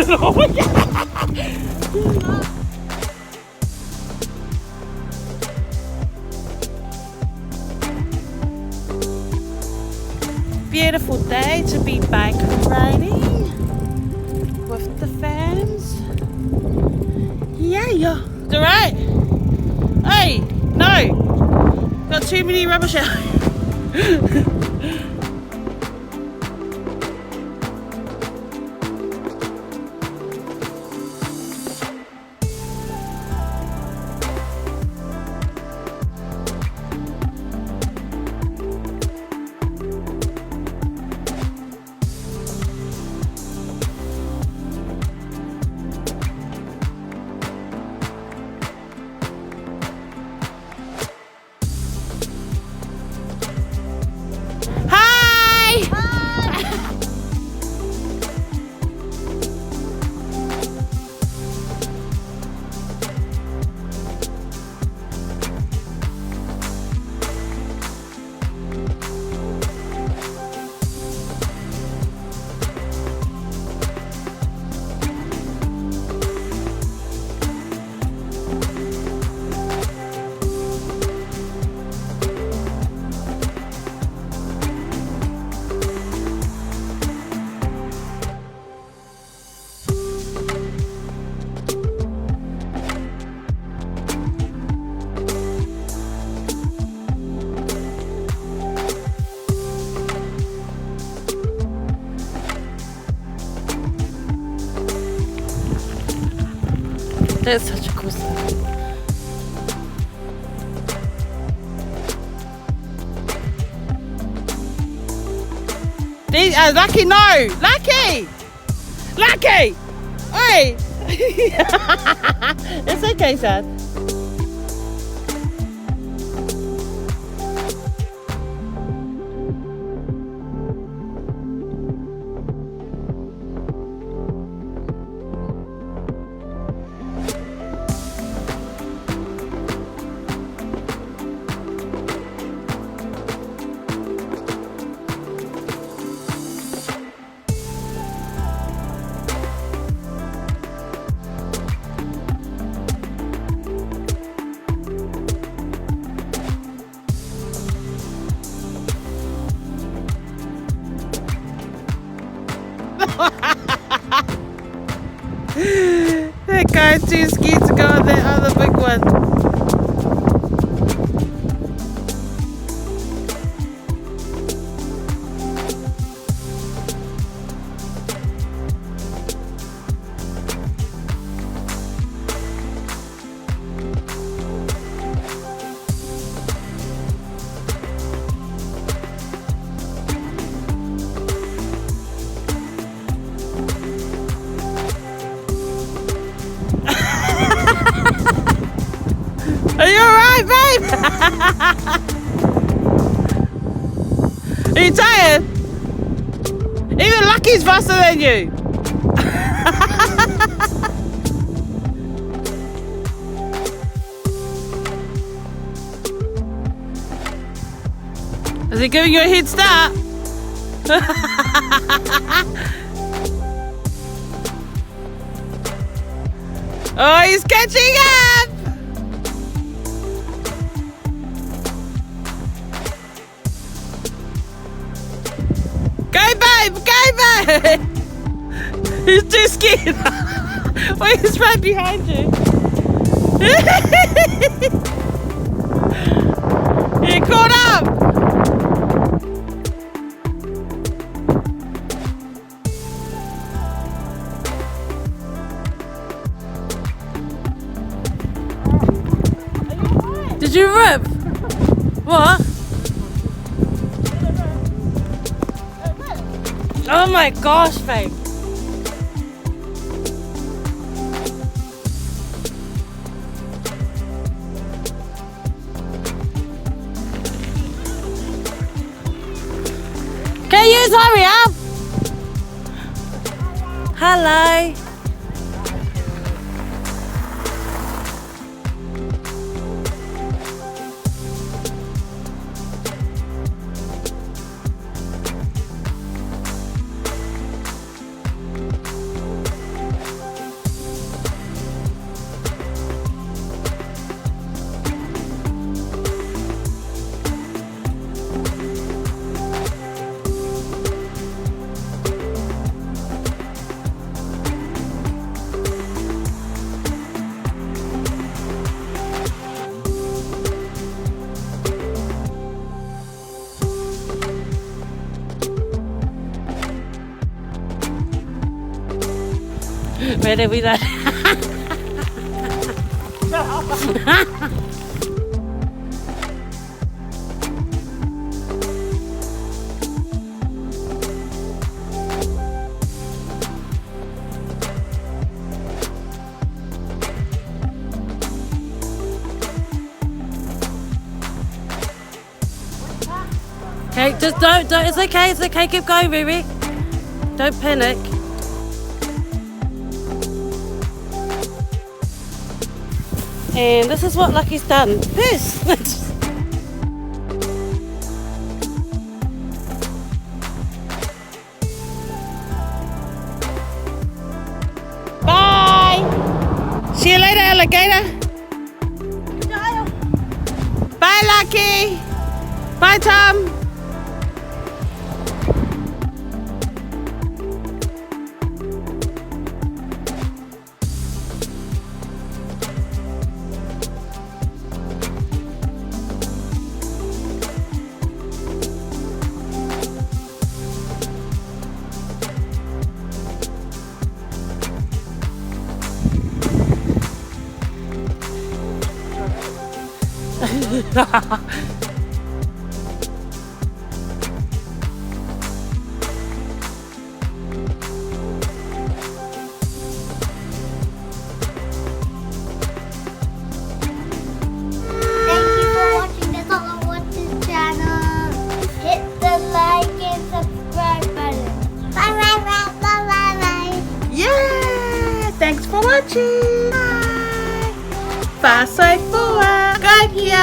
Oh my God. Beautiful day to be bike riding with the fans. Yeah, yeah. It's alright. Hey, no. Got too many rubbish out. That's such a cool sound. Lucky, no! Lucky! Lucky! Oi! It's okay, son. That guy's too scared to go on that other big one. Are you alright, babe? Are you tired? Even Lucky's faster than you. Is he giving you a head start? Oh, he's catching up! Go, babe! Go, babe! He's too scared. Wait, he's right behind you. He caught up! Did you rip? What? Oh my gosh, babe. Can you hurry up? Hello. Ready, we don't. Okay, just don't, it's okay, keep going, Riri. Don't panic. And this is what Lucky's done. This. Bye. See you later, alligator. Bye, Lucky. Bye, Tom. Thanks for watching. Bye. ฝากใส่ฟัวกันเฮีย